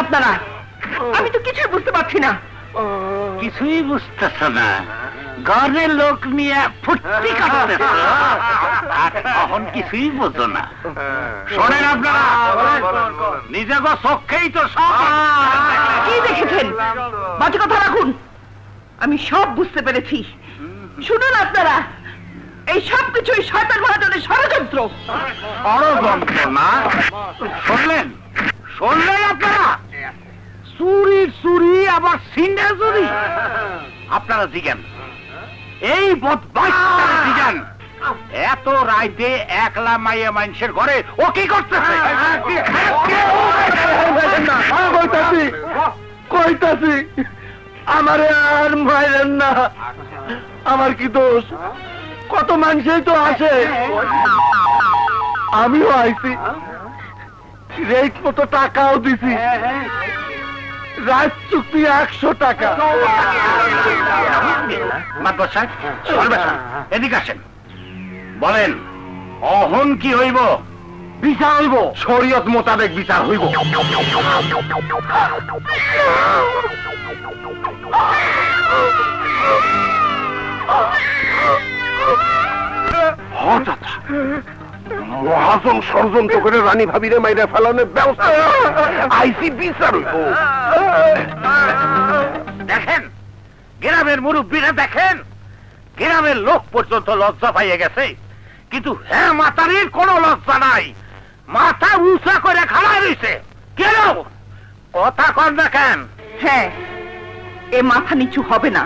আপনারা? আমি তো কিছুই বুঝতে পারছি না। কিছুই বুঝতেছ না? ঘরের লোক নিয়ে ফুর্তি কাটতেছ, এখন কিছুই বোঝো না। শোনেন আপনারা, নিজে গো চোখেই তো সব। কি দেখেছেন? বাজে কথা রাখুন। আমি সব বুঝতে পেরেছি। শুনুন আপনারা, এই সব কিছুই শয়তান মহাজনের ষড়যন্ত্র। ষড়যন্ত্র না? শুনলেন? শুনলেন আপনারা? চুরি চুরি আবার সিন্ডে চুরি। আপনারা জিজ্ঞান, এই বদমাইশটারে জিজ্ঞান, এত রাইতে একলা মাইয়া মানুষের ঘরে ও কি করতেছে? কইতাছি আমারে আর মাইরেন না। আমার কি দোষ? কত মানুষই তো আসে, আমিও আইছি, রেট মতো টাকাও দিছি, রাত চুক্তি 100 টাকা। মাতবর সাহেব, এদিকে আসেন, বলেন অহন কি হইব? বিচার হইব, শরীয়ত মোতাবেক বিচার হইব। মহাজন ষড়যন্ত্র করে রানী ভাবিরে মাইরে ফেলানোর ব্যবস্থা আইসি, বিচার হইব। দেখেন গ্রামের মুরব্বীরা, দেখেন গ্রামের লোক পর্যন্ত লজ্জা পাইয়ে গেছে, কিন্তু হ্যাঁ মাতারির কোনো লজ্জা নাই। মাথা উঁচা করে খাড়া রয়েছে। কেন কথা কন না কেন? হ্যাঁ, এ মাথা নিচু হবে না।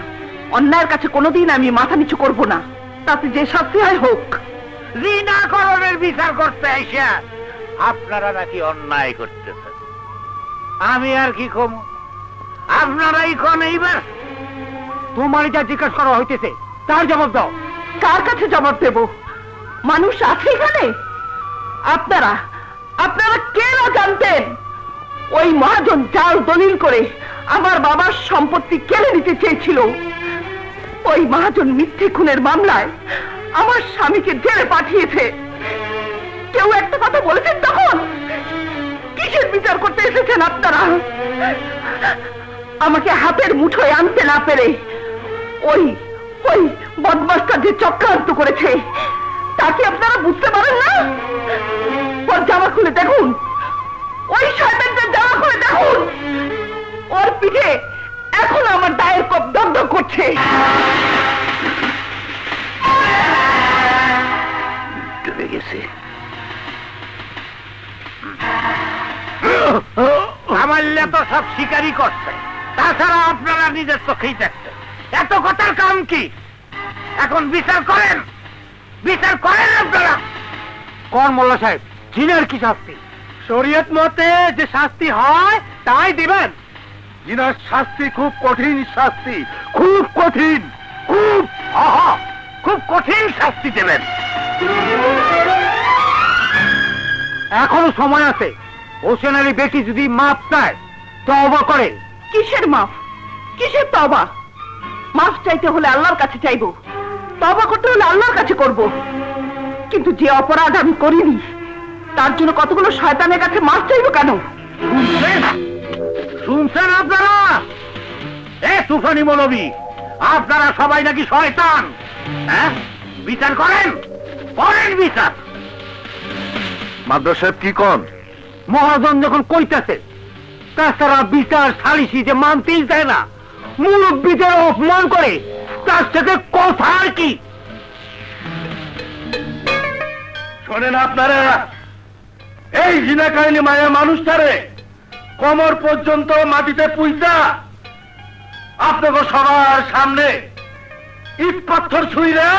অন্যায়ের কাছে কোনোদিন আমি মাথা নিচু করব না, তাতে যে শাস্তি হয় হোক। জিনাকরণের বিচার করতে আইসা আপনারা নাকি অন্যায় করতেছেন। আমি আর কি কম, আপনারাই কোন। এইবার তোমার যা জিজ্ঞাসা করা হইতেছে তার জবাব দাও। কার কাছে জবাব দেব? মানুষ আছে এখানে? আপনারা আপনারা কে না জানতেন ওই মহাজন জাল দলিল করে আমার বাবার সম্পত্তি কেড়ে নিতে চেয়েছিল। ওই মহাজন মিথ্যে খুনের মামলায় আমার স্বামীকে জেলে পাঠিয়েছে। কেউ একটা কথা বলেছেন তখন? কিসের বিচার করতে এসেছেন আপনারা? আমাকে হাতের মুঠোয় আনতে না পেরে ওই ওই বদমাশটা যে চক্রান্ত করেছে তাকে আপনারা বুঝতে পারেন না? ওর জামা খুলে দেখুন, ওই শয়তানটার জামা খুলে দেখুন। ওর পিঠে এখন আমার দায়ের কোপ দগদগ করছে। ডুবে গেছে। আমাল্লা তো সব শিকারই করছে, তাছাড়া আপনারা নিজের চোখেই দেখছেন। এত কথার কাম কি? এখন বিচার করেন, বিচার করেন আপনারা। কোন মোল্লা সাহেব, জিনের কি শাস্তি? শরীয়ত মতে যে শাস্তি হয় তাই দিবেন। জিনার শাস্তি খুব কঠিন শাস্তি, খুব কঠিন, খুব খুব কঠিন শাস্তি দেবেন। এখনো সময় আছে। হোসেন আলী বেটি যদি মাপ চায় তওবা করে। কিসের মাফ? কিসের তওবা? মাফ চাইতে হলে আল্লাহর কাছে চাইবো, তওবা করতে হলে আল্লাহর কাছে করব। কিন্তু যে অপরাধ আমি করিনি তার জন্য কতগুলো শয়তানের কাছে মাফ চাইবো কেন? শুনছেন আপনারা? এ তুফানি মৌলবী, আপনারা সবাই নাকি শয়তান। হ্যাঁ, বিচার করেন, করেন বিচার। মাদ্রাস সাহেব কি কন? মহাজন যখন কইতেছে, তাছাড়া বিচার সালিসি যে মানতেই চায় না, মুরব্বীদের অপমান করে, তার থেকে কথা আর কি? শোনেন আপনারা, এই জিনা কাহিনী মায়া মানুষটারে কোমর পর্যন্ত মাটিতে পুইতা আপনাকে সবার সামনে ইট পাথর ছুঁইলে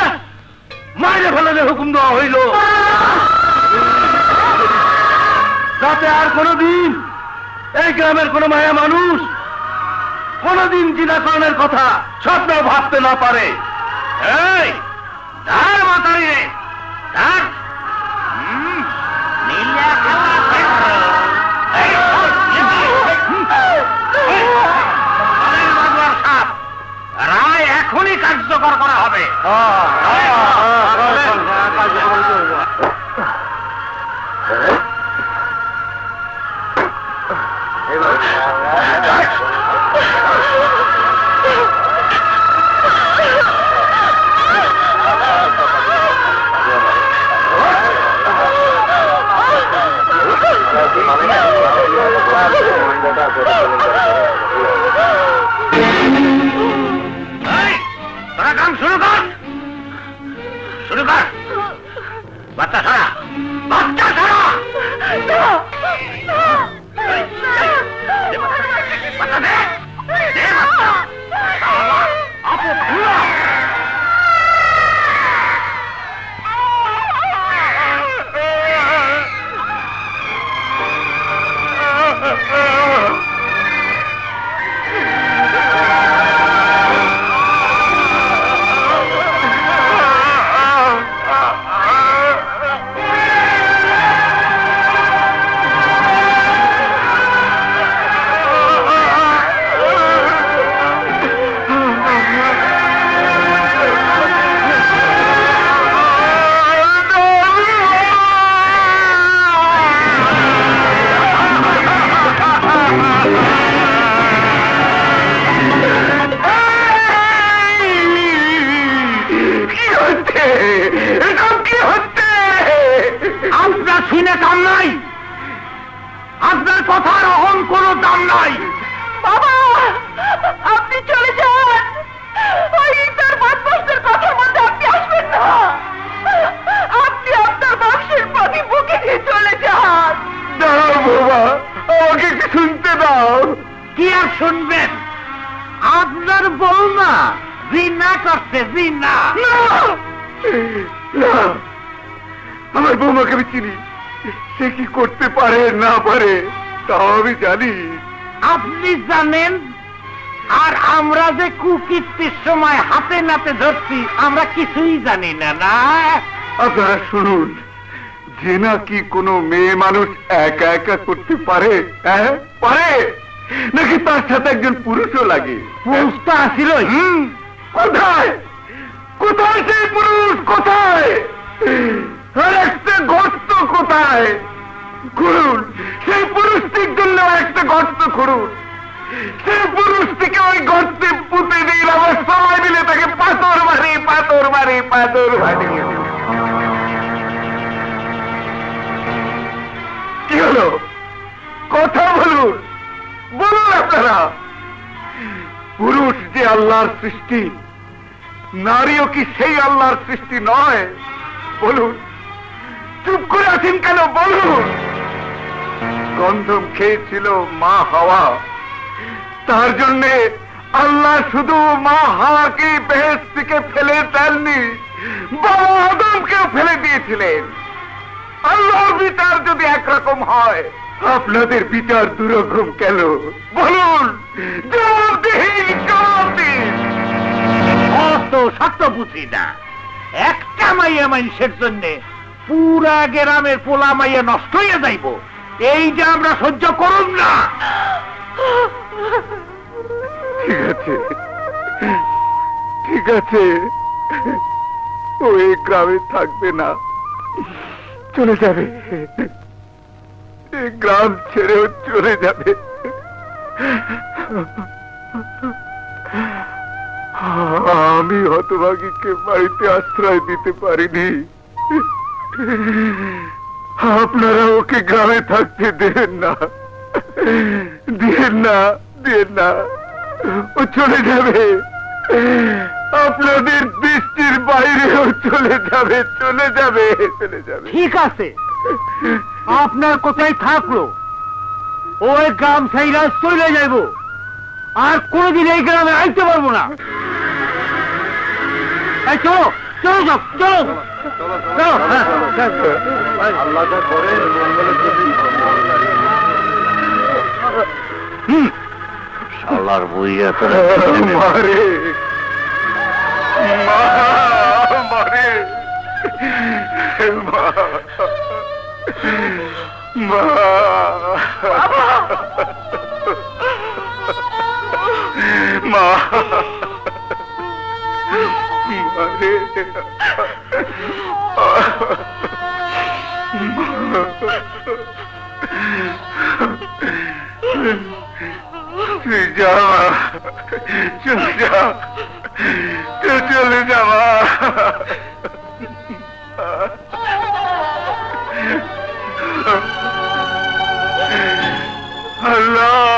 মাইরে ফেলালে হুকুম দেওয়া হইল, যাতে আর কোনদিন এই গ্রামের কোন মায়া মানুষ কোনদিন জিনাকরণের কথা স্বপ্নেও ভাবতে না পারে। এই তার মাথায় রে, তার নীলা খেলা রায় এখনই কার্যকর করা হবে। তোরা কাম শুরু কর, শুরু কর। বাচ্চা ছাড়া, বাচ্চা ছাড়া। বাচ্চা দে, দে বাচ্চা। আপু ভুলা। আপনার শুনে কাম নাই, আপনার কথার অহং কোনো দাম নাই। বাবা, আপনি চলে যান। ওই তার বদমাসদের কথার মধ্যে আপনি আসবেন না। আপনি আপনার বংশের প্রতি বুকে নিয়ে চলে যান। দাঁড়াও বাবা, আমাকে কি শুনতে দাও। কি আর শুনবেন? আপনার বৌমা জিনা করছে, জিনা। না, আমার বৌমাকে আমি চিনি। সে কি করতে পারে না পারে তাও আমি জানি। আপনি জানেন, আর আমরা যে কুকীর্তির সময় হাতে নাতে ধরছি, আমরা কিছুই জানি না। না, আপনারা শুনুন, যে নাকি কোনো মেয়ে মানুষ একা একা করতে পারে, হ্যাঁ পারে, নাকি তার সাথে একজন পুরুষও লাগে। পুরুষ তো আসিল। কোথায় কোথায় সেই পুরুষ? কোথায়? আর একটা গর্ত কোথায়? খুঁড়ুন, সেই পুরুষটির জন্য একটা গর্ত খুঁড়ুন। সেই পুরুষটিকে ওই গর্তে পুঁতে দিন। আমার সবাই মিলে তাকে পাথর মারি, পাথর মারি, পাথর মারি। কি হলো? কথা বলুন, বলুন আপনারা। পুরুষ যে আল্লাহর সৃষ্টি, নারীও কি সেই আল্লাহর সৃষ্টি নয়? বলুন, চুপ করে আছেন কেন? বলুন। গন্ধম খেয়েছিল মা হাওয়া, তার জন্য আল্লাহ শুধু মা হাওয়াকে বেহেশত থেকে ফেলে দেননি, বাবা আদমকেও ফেলে দিয়েছিলেন। আল্লাহর বিচার যদি একরকম হয়, আপনাদের বিচার দুরকম কেন? বলুন, জবাব দিন, জবাব দিন। অত সত্য বুঝি না। একটা মাইয়া মানুষের জন্য পুরা গ্রামের পোলা মাইয়া নষ্ট হয়ে যাইব, এইটা আমরা সহ্য করুন না। ঠিক আছে, ঠিক আছে, ও এই গ্রামে থাকবে না, চলে যাবে। এই গ্রাম ছেড়েও চলে যাবে। আমি হতভাগীকে বাড়িতে আশ্রয় দিতে পারিনি। আপনারা ওকে গ্রামে থাকতে দেন না, দিন না, দিন না। ও চলে যাবে, আপনাদের দৃষ্টির বাইরেও চলে যাবে, চলে যাবে, চলে যাবে। ঠিক আছে, আপনার কোথায় থাকলো, ওই গ্রাম সাইরা চলে যাইব, আর কোনদিন এই গ্রামে আইতে পারবো না। এই চলো, চলো, চলো, চলো, চলো। আল্লাহ করে শালার বইয়া মারে, মারে, মা, মা, মারে, তুই যা চলে যা, তুই চলে যাওয়া। আল্লাহ